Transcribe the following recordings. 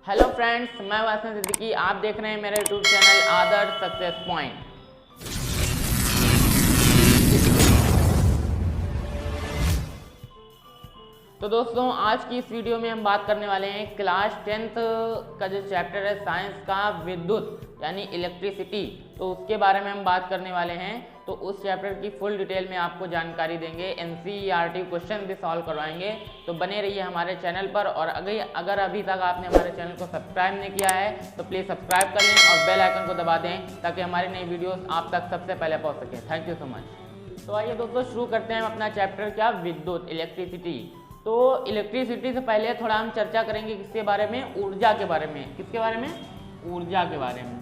Hello friends, मैं वासन सिद्दीकी। आप देख रहे हैं मेरे यूट्यूब चैनल आदर्श सक्सेस पॉइंट। तो दोस्तों, आज की इस वीडियो में हम बात करने वाले हैं क्लास 10th का जो चैप्टर है साइंस का, विद्युत यानी इलेक्ट्रिसिटी, तो उसके बारे में हम बात करने वाले हैं। तो उस चैप्टर की फुल डिटेल में आपको जानकारी देंगे, एनसीईआरटी क्वेश्चन भी सॉल्व करवाएंगे। तो बने रहिए हमारे चैनल पर। और अगर अभी तक आपने हमारे चैनल को सब्सक्राइब नहीं किया है तो प्लीज़ सब्सक्राइब कर लें और बेल आइकन को दबा दें ताकि हमारी नई वीडियोस आप तक सबसे पहले पहुंच सकें। Thank you so much. तो आइए दोस्तों, शुरू करते हैं अपना चैप्टर, क्या, विद्युत, इलेक्ट्रिसिटी। तो इलेक्ट्रिसिटी से पहले थोड़ा हम चर्चा करेंगे किसके बारे में, ऊर्जा के बारे में। किसके बारे में? ऊर्जा के बारे में।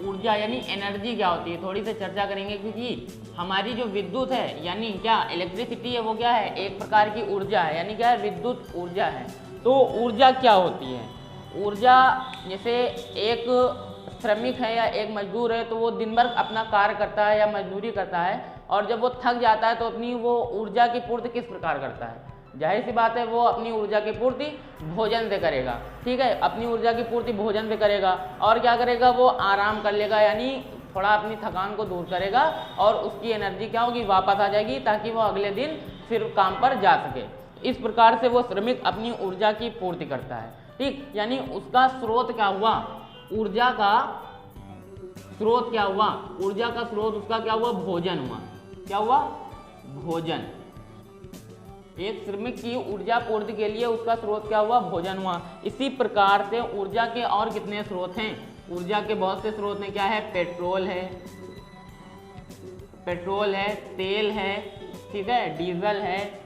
ऊर्जा यानी एनर्जी क्या होती है, थोड़ी सी चर्चा करेंगे, क्योंकि हमारी जो विद्युत है यानी क्या इलेक्ट्रिसिटी है, वो क्या है, एक प्रकार की ऊर्जा है, यानी क्या है, विद्युत ऊर्जा है। तो ऊर्जा क्या होती है? ऊर्जा, जैसे एक श्रमिक है या एक मजदूर है, तो वो दिन भर अपना कार्य करता है या मजदूरी करता है, और जब वो थक जाता है तो अपनी वो ऊर्जा की पूर्ति किस प्रकार करता है? जाहिर सी बात है, वो अपनी ऊर्जा की पूर्ति भोजन से करेगा। ठीक है, अपनी ऊर्जा की पूर्ति भोजन से करेगा, और क्या करेगा, वो आराम कर लेगा, यानी थोड़ा अपनी थकान को दूर करेगा, और उसकी एनर्जी क्या होगी, वापस आ जाएगी, ताकि वो अगले दिन फिर काम पर जा सके। इस प्रकार से वो श्रमिक अपनी ऊर्जा की पूर्ति करता है। ठीक, यानी उसका स्रोत क्या हुआ, ऊर्जा का स्रोत क्या हुआ, ऊर्जा का स्रोत उसका क्या हुआ, भोजन हुआ। क्या हुआ? भोजन। एक श्रमिक की ऊर्जा पूर्ति के लिए उसका स्रोत क्या हुआ, भोजन हुआ। इसी प्रकार से ऊर्जा के और कितने स्रोत हैं? ऊर्जा के बहुत से स्रोत हैं। क्या है? पेट्रोल है, तेल है, ठीक है, डीजल है,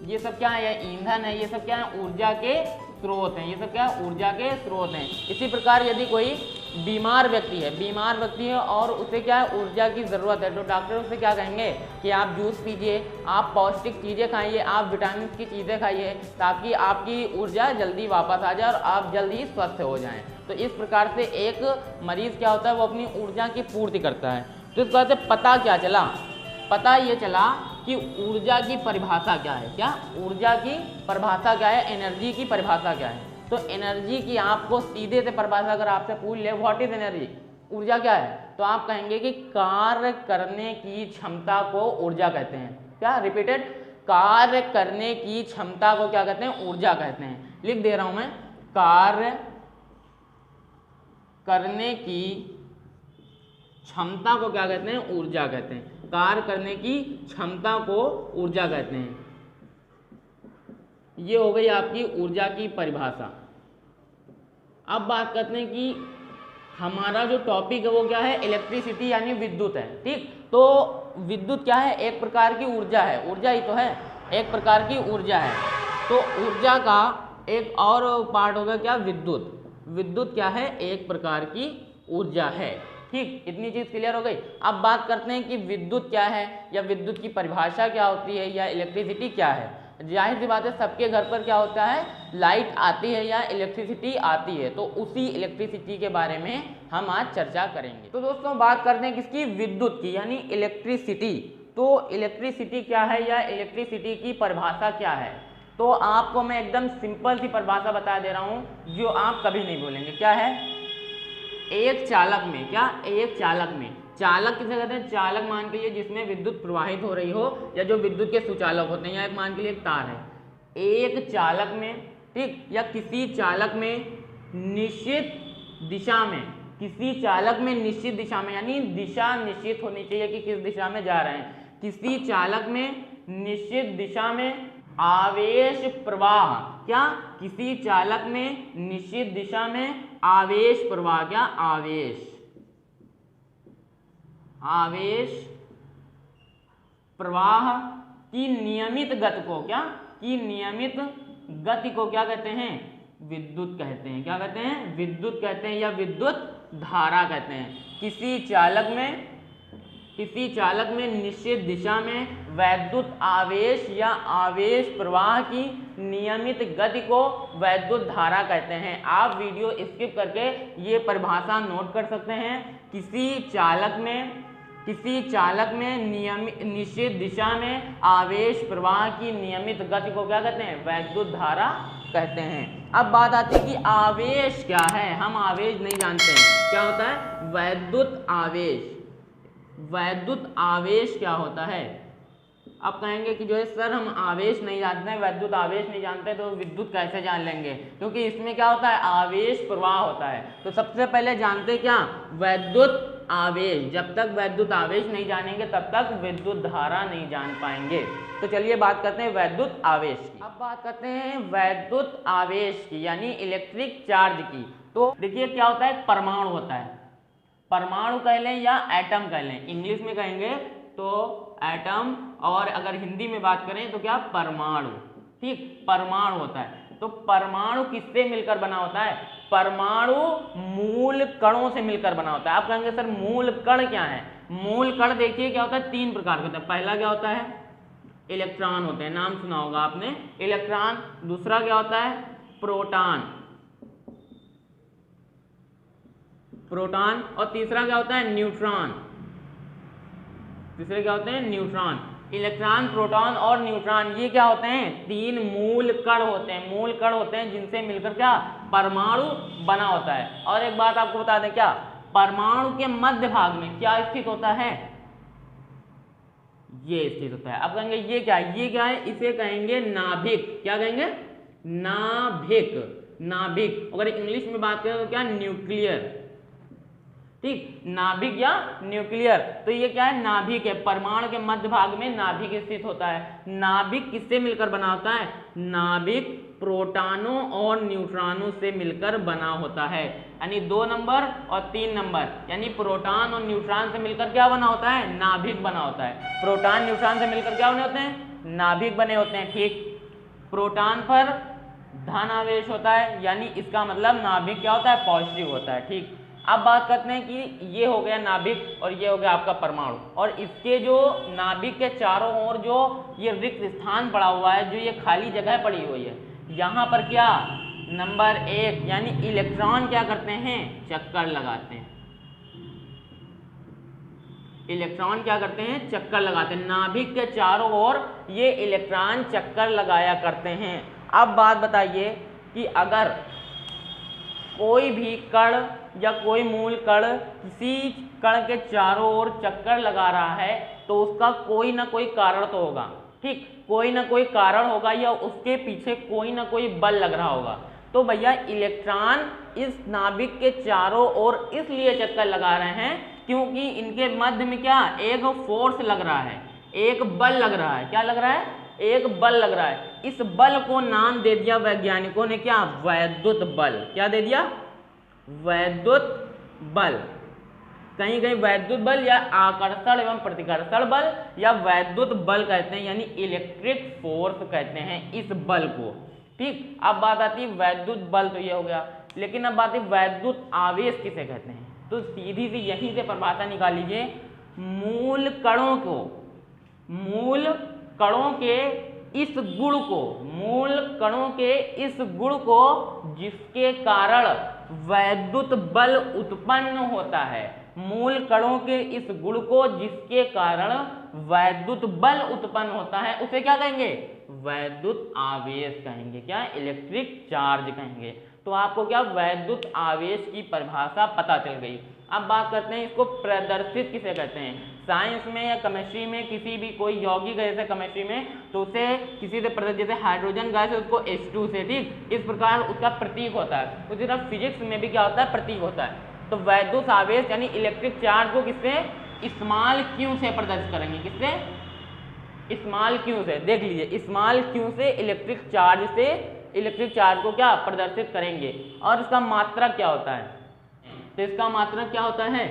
ये सब क्या है, ईंधन है, ये सब क्या है, ऊर्जा के स्रोत हैं। ये सब क्या है, ऊर्जा के स्रोत हैं। इसी प्रकार यदि कोई बीमार व्यक्ति है और उसे क्या है, ऊर्जा की ज़रूरत है, तो डॉक्टर उसे क्या कहेंगे कि आप जूस पीजिए, आप पौष्टिक चीज़ें खाइए, आप विटामिन की चीज़ें खाइए, ताकि आपकी ऊर्जा जल्दी वापस आ जाए और आप जल्दी स्वस्थ हो जाएं। तो इस प्रकार से एक मरीज़ क्या होता है, वो अपनी ऊर्जा की पूर्ति करता है। तो इस बात से पता क्या चला? पता ये चला कि ऊर्जा की परिभाषा क्या है। क्या ऊर्जा की परिभाषा क्या है, एनर्जी की परिभाषा क्या है? तो एनर्जी की आपको सीधे से परिभाषा अगर आपसे पूछ ले, व्हाट इज एनर्जी, ऊर्जा क्या है, तो आप कहेंगे कि कार्य करने की क्षमता को ऊर्जा कहते हैं। क्या? रिपीटेड, कार्य करने की क्षमता को क्या कहते हैं, ऊर्जा कहते हैं। लिख दे रहा हूं मैं, कार्य करने की क्षमता को क्या कहते हैं, ऊर्जा कहते हैं। कार्य करने की क्षमता को ऊर्जा कहते हैं। ये हो गई आपकी ऊर्जा की परिभाषा। अब बात करते हैं कि हमारा जो टॉपिक है वो क्या है, इलेक्ट्रिसिटी यानी विद्युत है। ठीक, तो विद्युत क्या है, एक प्रकार की ऊर्जा है, ऊर्जा ही तो है, एक प्रकार की ऊर्जा है। तो ऊर्जा का एक और पार्ट होगा क्या, विद्युत। विद्युत क्या है, एक प्रकार की ऊर्जा है। ठीक, इतनी चीज क्लियर हो गई। अब बात करते हैं कि विद्युत क्या है, या विद्युत की परिभाषा क्या होती है, या इलेक्ट्रिसिटी क्या है। जाहिर सी बात है, सबके घर पर क्या होता है, लाइट आती है या इलेक्ट्रिसिटी आती है। तो उसी इलेक्ट्रिसिटी के बारे में हम आज चर्चा करेंगे। तो दोस्तों, बात करते हैं किसकी, विद्युत की, यानी इलेक्ट्रिसिटी। तो इलेक्ट्रिसिटी क्या है, या इलेक्ट्रिसिटी की परिभाषा क्या है? तो आपको मैं एकदम सिंपल सी परिभाषा बता दे रहा हूँ जो आप कभी नहीं भूलेंगे। क्या है? एक चालक में, क्या, एक चालक में, चालक किसे कहते हैं, चालक मान के लिए जिसमें विद्युत प्रवाहित हो रही हो, या जो विद्युत के सुचालक होते हैं, या एक मान के लिए एक तार है, एक चालक में, ठीक, या किसी चालक में निश्चित दिशा में, किसी चालक में निश्चित दिशा में, यानी दिशा निश्चित होनी चाहिए कि किस दिशा में जा रहे हैं। किसी चालक में निश्चित दिशा में आवेश प्रवाह, क्या, किसी चालक में निश्चित दिशा में आवेश प्रवाह, क्या, आवेश प्रवाह की नियमित गति को, क्या, की नियमित गति को क्या कहते हैं, विद्युत कहते हैं। क्या कहते हैं? विद्युत कहते हैं, या विद्युत धारा कहते हैं। किसी चालक में निश्चित दिशा में वैद्युत आवेश या आवेश प्रवाह की नियमित गति को वैद्युत धारा कहते हैं। आप वीडियो स्किप करके ये परिभाषा नोट कर सकते हैं। किसी चालक में निश्चित दिशा में आवेश प्रवाह की नियमित गति को क्या कहते हैं, वैद्युत धारा कहते हैं। अब बात आती है कि आवेश क्या है। हम आवेश नहीं जानते हैं, क्या होता है वैद्युत आवेश। वैद्युत आवेश क्या होता है? आप कहेंगे कि जो है सर हम आवेश नहीं जानते हैं, वैद्युत आवेश नहीं जानते, तो विद्युत कैसे जान लेंगे? क्योंकि इसमें क्या होता है आवेश प्रवाह होता है। तो सबसे पहले जानते क्या वैद्युत आवेश। जब तक वैद्युत आवेश नहीं जानेंगे तब तक विद्युत धारा नहीं जान पाएंगे। तो चलिए बात करते हैं वैद्युत आवेश की। अब बात करते हैं वैद्युत आवेश की यानी इलेक्ट्रिक चार्ज की। तो देखिए क्या होता है परमाणु होता है, परमाणु कह लें या एटम कह लें, इंग्लिश में कहेंगे तो एटम, और अगर हिंदी में बात करें तो क्या परमाणु। ठीक, परमाणु होता है। तो परमाणु किससे मिलकर बना होता है? परमाणु मूल कणों से मिलकर बना होता है। आप कहेंगे सर मूल कण क्या है? मूल कण देखिए क्या होता है, तीन प्रकार के होते हैं। पहला क्या होता है इलेक्ट्रॉन होते हैं, नाम सुना होगा आपने इलेक्ट्रॉन। दूसरा क्या होता है प्रोटॉन, प्रोटॉन। और तीसरा क्या होता है न्यूट्रॉन। तीसरे क्या होते हैं न्यूट्रॉन। इलेक्ट्रॉन, प्रोटॉन और न्यूट्रॉन ये क्या होते हैं? तीन मूल कण होते हैं। मूल कण होते हैं जिनसे मिलकर क्या परमाणु बना होता है। और एक बात आपको बता दें, क्या परमाणु के मध्य भाग में क्या स्थित होता है? ये स्थित होता है। अब कहेंगे ये क्या है? ये क्या है? इसे कहेंगे नाभिक। क्या कहेंगे? नाभिक। नाभिक। अगर इंग्लिश में बात करें तो क्या न्यूक्लियर। ठीक, नाभिक या न्यूक्लियर। तो ये क्या है नाभिक है। परमाणु के मध्य भाग में नाभिक स्थित होता है। नाभिक किससे मिलकर बना होता है? नाभिक प्रोटॉनों और न्यूट्रॉनों से मिलकर बना होता है। यानी 2 नंबर और 3 नंबर, यानी प्रोटॉन और न्यूट्रॉन से मिलकर क्या बना होता है? नाभिक बना होता है। प्रोटॉन न्यूट्रॉन से मिलकर क्या बने होते हैं? नाभिक बने होते हैं। ठीक, प्रोटॉन पर धन आवेश होता है, यानी इसका मतलब नाभिक क्या होता है पॉजिटिव होता है। ठीक, अब बात करते हैं कि ये हो गया नाभिक और ये हो गया आपका परमाणु, और इसके जो नाभिक के चारों ओर जो ये रिक्त स्थान पड़ा हुआ है, जो ये खाली जगह पड़ी हुई है, यहाँ पर क्या नंबर 1 यानी इलेक्ट्रॉन क्या करते हैं? चक्कर लगाते हैं। इलेक्ट्रॉन क्या करते हैं? चक्कर लगाते हैं। नाभिक के चारों ओर ये इलेक्ट्रॉन चक्कर लगाया करते हैं। अब बात बताइए कि अगर कोई भी कण या कोई मूल कण किसी कण के चारों ओर चक्कर लगा रहा है तो उसका कोई ना कोई कारण तो होगा। ठीक, कोई ना कोई कारण होगा या उसके पीछे कोई ना कोई बल लग रहा होगा। तो भैया इलेक्ट्रॉन इस नाभिक के चारों ओर इसलिए चक्कर लगा रहे हैं क्योंकि इनके मध्य में क्या एक फोर्स लग रहा है, एक बल लग रहा है। क्या लग रहा है? एक बल लग रहा है। इस बल को नाम दे दिया वैज्ञानिकों ने क्या? वैद्युत बल। क्या दे दिया? वैद्युत बल। कहीं कहीं वैद्युत बल या आकर्षण एवं प्रतिकर्षण बल या वैद्युत बल कहते हैं, यानी इलेक्ट्रिक फोर्स कहते हैं इस बल को। ठीक, अब बात आती है वैद्युत बल, तो ये हो गया। लेकिन अब बात है वैद्युत आवेश किसे कहते हैं? तो सीधी सी यहीं से परिभाषा निकाल लीजिए। मूल कणों को, मूल कणों के इस गुण को, मूल कणों के इस गुण को जिसके कारण वैद्युत बल उत्पन्न होता है। मूल कणों के इस गुण को जिसके कारण वैद्युत बल उत्पन्न होता है उसे क्या कहेंगे? वैद्युत आवेश कहेंगे। क्या? इलेक्ट्रिक चार्ज कहेंगे। तो आपको क्या वैद्युत आवेश की परिभाषा पता चल गई। अब बात करते हैं इसको प्रदर्शित किसे कहते हैं। साइंस में या केमिस्ट्री में किसी भी कोई यौगिक है जैसे केमिस्ट्री में, तो उसे किसी से प्रदर्शित, जैसे हाइड्रोजन गैस है उसको H2 से, ठीक, इस प्रकार उसका प्रतीक होता है। उसी तरह फिजिक्स में भी क्या होता है? प्रतीक होता है। तो वैद्युत आवेश यानी इलेक्ट्रिक चार्ज को किससे? स्मॉल q से प्रदर्शित करेंगे। किससे? स्मॉल q से। देख लीजिए स्मॉल q से इलेक्ट्रिक चार्ज से इलेक्ट्रिक चार्ज को क्या प्रदर्शित करेंगे। और इसका मात्रक क्या होता है? तो इसका मात्रक क्या होता है?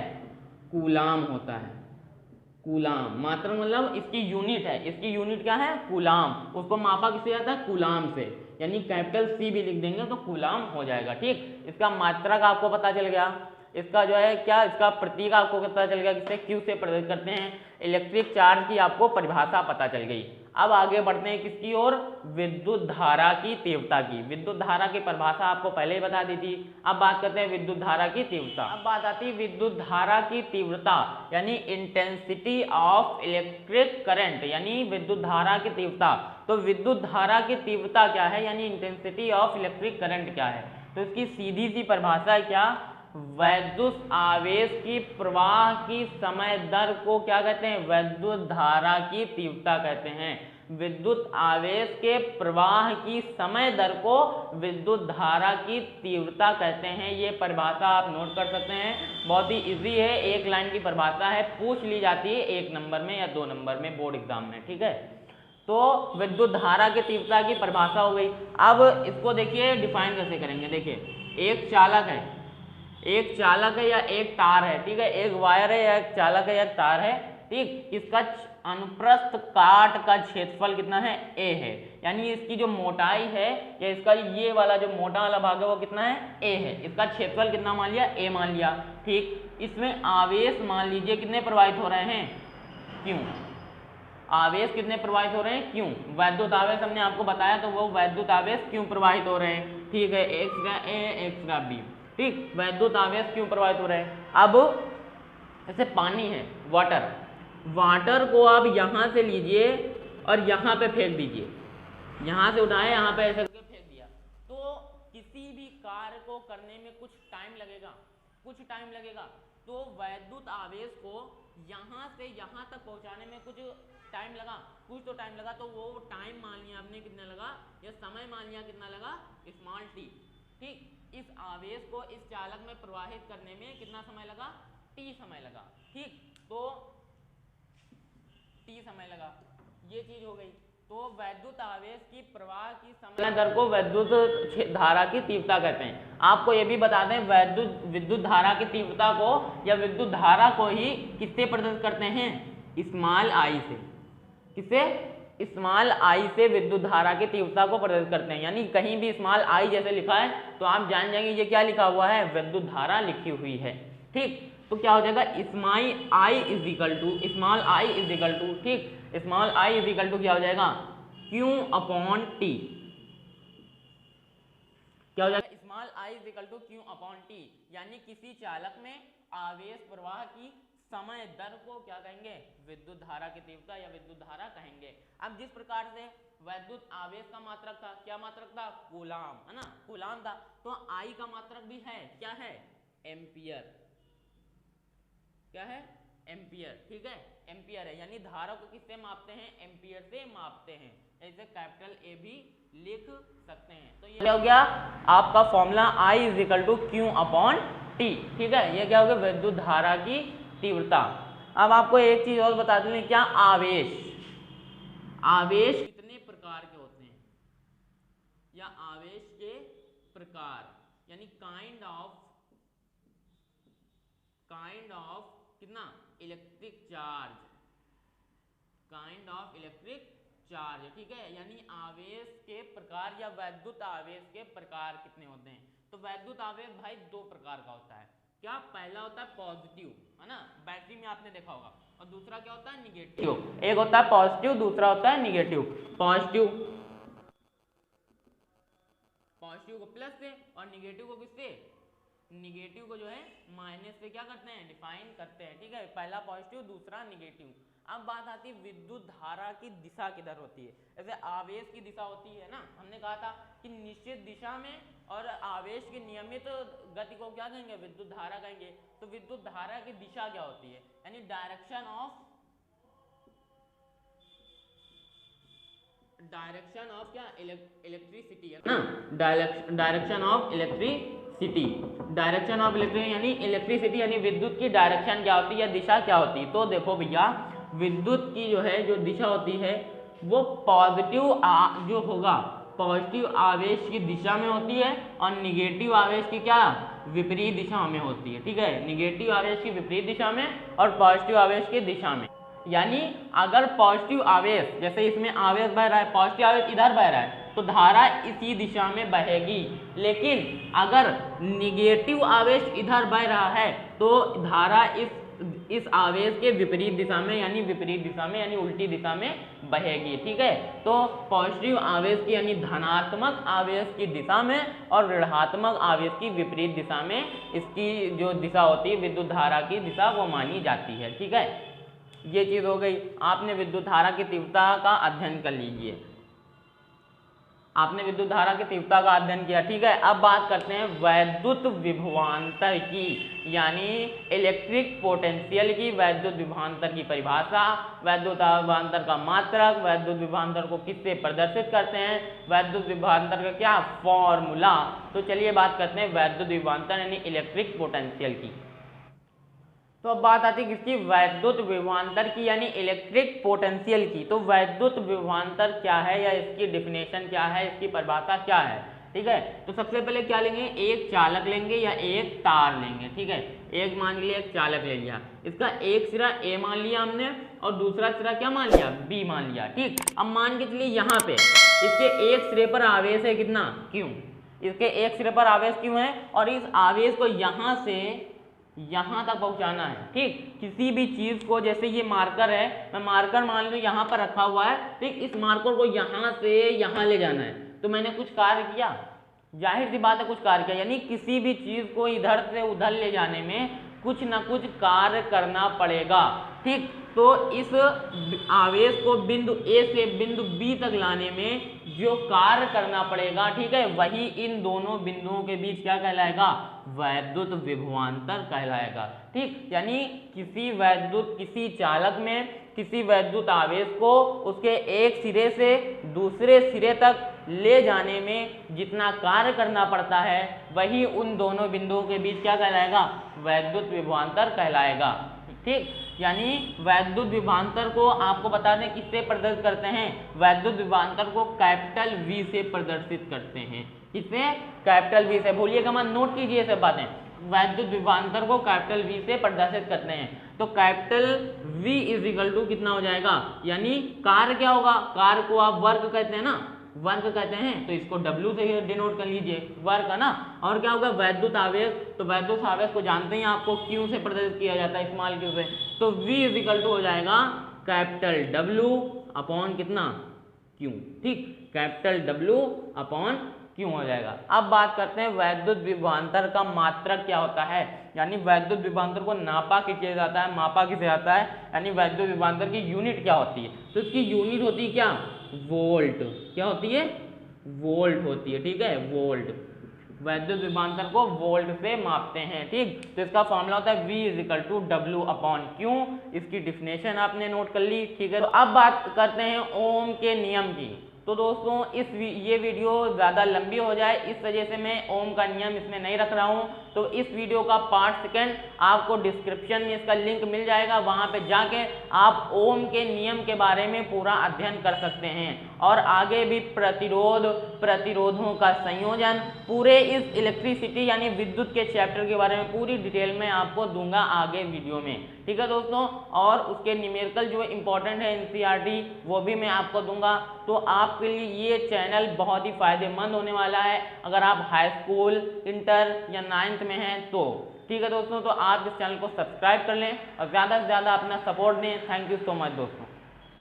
कूलाम होता है। कूलाम मात्रक मतलब इसकी यूनिट है। इसकी यूनिट क्या है? कूलाम। उसको मापा किससे जाता है? कूलाम से। यानी कैपिटल C भी लिख देंगे तो कूलाम हो जाएगा। ठीक, इसका मात्रक आपको पता चल गया। इसका जो है क्या, इसका प्रतीक आपको पता चल गया किससे? Q से प्रदर्शित करते हैं। इलेक्ट्रिक चार्ज की आपको परिभाषा पता चल गई। अब आगे बढ़ते हैं किसकी ओर? विद्युत धारा की तीव्रता की। विद्युत धारा की परिभाषा आपको पहले ही बता दी थी। अब बात करते हैं विद्युत धारा की तीव्रता। अब बात आती है विद्युत धारा की तीव्रता यानी इंटेंसिटी ऑफ इलेक्ट्रिक करंट, यानी विद्युत धारा की तीव्रता। तो विद्युत धारा की तीव्रता क्या है, यानी इंटेंसिटी ऑफ इलेक्ट्रिक करंट क्या है। तो इसकी सीधी सी परिभाषा है क्या, वैद्युत आवेश की प्रवाह की समय दर को क्या कहते हैं, वैद्युत धारा की तीव्रता कहते हैं। विद्युत आवेश के प्रवाह की समय दर को विद्युत धारा की तीव्रता कहते हैं। ये परिभाषा आप नोट कर सकते हैं, बहुत ही इजी है, एक लाइन की परिभाषा है, पूछ ली जाती है 1 नंबर में या 2 नंबर में बोर्ड एग्जाम में, ठीक है। तो विद्युत धारा की तीव्रता की परिभाषा हो गई। अब इसको देखिए डिफाइन कैसे करेंगे। देखिए एक चालक है या एक तार है, ठीक है, एक वायर है या एक चालक है या तार है, ठीक, इसका अनुप्रस्थ काट का क्षेत्रफल कितना है, a है, यानी इसकी जो मोटाई है या इसका ये वाला जो मोटा वाला भाग है वो कितना है, a है, इसका क्षेत्रफल कितना मान लिया, a मान लिया, ठीक। इसमें आवेश मान लीजिए कितने प्रवाहित हो रहे हैं, क्यों, आवेश कितने प्रवाहित हो रहे हैं, क्यों, वैद्युत आवेश हमने आपको बताया, तो वो वैद्युत आवेश क्यों प्रवाहित हो रहे हैं, ठीक है, x का a x का b, ठीक, वैद्युत आवेश क्यों प्रवाहित हो रहे हैं। अब जैसे पानी है, वाटर को आप यहाँ से लीजिए और यहाँ पे फेंक दीजिए, यहाँ से उठाए यहाँ पे ऐसे करके फेंक दिया, तो किसी भी कार्य को करने में कुछ टाइम लगेगा, तो वैद्युत आवेश को यहाँ से यहाँ तक पहुँचाने में कुछ तो टाइम लगा, तो वो टाइम मान लिया आपने कितना लगा, या समय मान लिया कितना लगा, स्मॉल t, ठीक। इस आवेश को इस चालक में प्रवाहित करने में कितना समय लगा, t समय लगा, ठीक, तो t समय लगा, ये चीज हो गई। तो वैद्युत आवेश की प्रवाह की समय दर को वैद्युत धारा की तीव्रता कहते हैं। आपको ये भी बता दें, विद्युत धारा की तीव्रता को या विद्युत धारा को ही किससे प्रदर्शित करते हैं, स्मॉल आई से, किससे, स्मॉल आई से विद्युत धारा की तीव्रता को प्रदर्शित करते हैं। यानी कहीं भी स्मॉल आई जैसे लिखा है तो आप जान जाएंगे ये क्या लिखा हुआ है, विद्युत धारा लिखी हुई है, ठीक। तो क्या हो जाएगा, small i is equal to, ठीक, small i is equal to क्या हो जाएगा, Q अपॉन T, क्या हो जाएगा, small i is equal to Q upon T, यानी किसी चालक में आवेश प्रवाह की समय दर को क्या कहेंगे, विद्युत धारा की तीव्रता या विद्युत धारा कहेंगे। अब जिस प्रकार से वैद्युत आवेश का मात्रक था, क्या मात्रक था, कूलाम, है ना, कूलाम था, तो I का मात्रक भी है, क्या है, एम्पियर, क्या है, एम्पियर, ठीक है, एम्पियर है, यानी धारा को किससे मापते हैं, एम्पियर से मापते हैं, ऐसे कैपिटल A भी लिख सकते हैं। तो ये हो गया आपका formula I is equal to Q upon T, ठीक है, ये क्या हो गया, विद्युत धारा की तीव्रता। अब आपको एक चीज और बता दें, क्या, आवेश कितने प्रकार के होते हैं, या आवेश के प्रकार, यानी काइंड ऑफ कितना, इलेक्ट्रिक चार्ज, ठीक है, यानी आवेश के प्रकार या वैद्युत आवेश के प्रकार कितने होते हैं। तो वैद्युत आवेश भाई 2 प्रकार का होता है, क्या, पहला होता है पॉजिटिव, है ना, बैटरी में आपने देखा होगा, और दूसरा क्या होता है, निगेटिव। एक होता है पॉजिटिव, दूसरा होता है निगेटिव। पॉजिटिव को प्लस से और निगेटिव को किससे, निगेटिव को जो है माइनस से क्या करते हैं, डिफाइन करते हैं, ठीक है, पहला पॉजिटिव दूसरा निगेटिव। अब बात आती है विद्युत धारा की दिशा किधर होती है। जैसे आवेश की दिशा होती है ना, हमने कहा था कि निश्चित दिशा में, और आवेश की नियमित गति को क्या कहेंगे, विद्युत धारा कहेंगे। तो विद्युत धारा की दिशा क्या होती है, यानी डायरेक्शन ऑफ क्या, इलेक्ट्रिसिटी है ना, डायरेक्शन ऑफ इलेक्ट्रिसिटी, यानी इलेक्ट्रिसिटी, यानी विद्युत की डायरेक्शन क्या होती है या दिशा क्या होती है। तो देखो भैया, विद्युत की जो है जो दिशा होती है वो पॉजिटिव आवेश की दिशा में होती है, और निगेटिव आवेश की क्या, विपरीत दिशा में होती है, ठीक है, निगेटिव आवेश की विपरीत दिशा में और पॉजिटिव आवेश की दिशा में। यानी अगर पॉजिटिव आवेश, जैसे इसमें आवेश बह रहा है, पॉजिटिव आवेश इधर बह रहा है, तो धारा इसी दिशा में बहेगी। लेकिन अगर निगेटिव आवेश इधर बह रहा है तो धारा इस आवेश के विपरीत दिशा में, यानी उल्टी दिशा में बहेगी, ठीक है। तो पॉजिटिव आवेश की यानी धनात्मक आवेश की दिशा में और ऋणात्मक आवेश की विपरीत दिशा में इसकी जो दिशा होती है विद्युत धारा की दिशा वो मानी जाती है, ठीक है। ये चीज हो गई, आपने विद्युत धारा की तीव्रता का अध्ययन कर लीजिए। आपने विद्युत धारा की तीव्रता का अध्ययन किया, ठीक है। अब बात करते हैं वैद्युत विभवांतर की, यानी इलेक्ट्रिक पोटेंशियल की। वैद्युत विभवांतर की परिभाषा, वैद्युत विभवांतर का मात्रक, वैद्युत विभवांतर को किससे प्रदर्शित करते हैं, वैद्युत विभवांतर का क्या फॉर्मूला। तो चलिए बात करते हैं वैद्युत विभवांतर यानी इलेक्ट्रिक पोटेंशियल की। तो अब बात आती है किसकी, वैद्युत विभवांतर की यानी इलेक्ट्रिक पोटेंशियल की। तो वैद्युत विभवांतर क्या है या इसकी डिफिनेशन क्या है, इसकी परिभाषा क्या है, ठीक है। तो सबसे पहले क्या लेंगे, एक चालक लेंगे या एक तार लेंगे, ठीक है। एक मान लिया एक चालक ले लिया, इसका एक सिरा ए मान लिया हमने और दूसरा सिरा क्या मान लिया, बी मान लिया, ठीक। अब मान के चलिए यहाँ पे इसके एक सिरे पर आवेश है कितना, क्यों, इसके एक सिरे पर आवेश क्यों है और इस आवेश को यहाँ से यहाँ तक पहुँचाना है, ठीक। किसी भी चीज़ को, जैसे ये मार्कर है, मैं मार्कर मान लो यहाँ पर रखा हुआ है, ठीक। इस मार्कर को यहाँ से यहाँ ले जाना है, तो मैंने कुछ कार्य किया, जाहिर सी बात है कुछ कार्य किया, यानी किसी भी चीज़ को इधर से उधर ले जाने में कुछ ना कुछ कार्य करना पड़ेगा, ठीक। तो इस आवेश को बिंदु ए से बिंदु बी तक लाने में जो कार्य करना पड़ेगा, ठीक है, वही इन दोनों बिंदुओं के बीच क्या कहलाएगा, वैद्युत विभवांतर कहलाएगा, ठीक। यानी किसी चालक में किसी वैद्युत आवेश को उसके एक सिरे से दूसरे सिरे तक ले जाने में जितना कार्य करना पड़ता है वही उन दोनों बिंदुओं के बीच क्या कहलाएगा, वैद्युत विभवांतर कहलाएगा, ठीक। यानी वैद्युत विभवांतर को आपको बता दें किससे प्रदर्शित करते हैं, वैद्युत विभवांतर को कैपिटल V से प्रदर्शित करते हैं, किससे, कैपिटल V से। भूलिएगा मत, नोट कीजिए सब बातें। वैद्युत विभवांतर को कैपिटल V से प्रदर्शित करते हैं, तो capital V is equal to कितना हो जाएगा, यानी कार्य क्या होगा, कार्य को आप वर्क कहते हैं ना, वर्क कहते हैं, तो इसको W से डिनोट कर लीजिए, वर्क है ना। और क्या होगा, वैद्युत आवेश, तो वैद्युत आवेश को जानते हैं आपको Q से प्रदर्शित किया जाता है, स्मॉल q से, तो V इज इक्वल टू हो जाएगा कैपिटल W अपॉन कितना, Q, ठीक, कैपिटल W अपॉन Q हो जाएगा। अब बात करते हैं वैद्युत विभवांतर का मात्रक क्या होता है, यानी वैद्युत विभवांतर को नापा किसे जाता है, मापा किसे जाता है, यानी वैद्युत विभवांतर की यूनिट क्या होती है, तो इसकी यूनिट होती है क्या, वोल्ट, क्या होती है, वोल्ट होती है, ठीक है, वोल्ट। वैद्युत विभवांतर को वोल्ट से मापते हैं, ठीक। तो इसका फॉर्मूला होता है V is equal to W upon Q। इसकी डिफिनेशन आपने नोट कर ली, ठीक है। तो अब बात करते हैं ओम के नियम की। तो दोस्तों ये वीडियो ज़्यादा लंबी हो जाए इस वजह से मैं ओम का नियम इसमें नहीं रख रहा हूँ, तो इस वीडियो का पार्ट सेकंड आपको डिस्क्रिप्शन में इसका लिंक मिल जाएगा, वहाँ पे जाके आप ओम के नियम के बारे में पूरा अध्ययन कर सकते हैं और आगे भी प्रतिरोधों का संयोजन, पूरे इस इलेक्ट्रिसिटी यानी विद्युत के चैप्टर के बारे में पूरी डिटेल में आपको दूंगा आगे वीडियो में, ठीक है दोस्तों। और उसके न्यूमेरिकल जो इंपॉर्टेंट है NCERT वो भी मैं आपको दूंगा। तो आपके लिए ये चैनल बहुत ही फायदेमंद होने वाला है अगर आप हाई स्कूल, इंटर या 9th में हैं तो, ठीक है दोस्तों। तो आप इस चैनल को सब्सक्राइब कर लें और ज़्यादा से ज़्यादा अपना सपोर्ट दें। थैंक यू सो मच दोस्तों।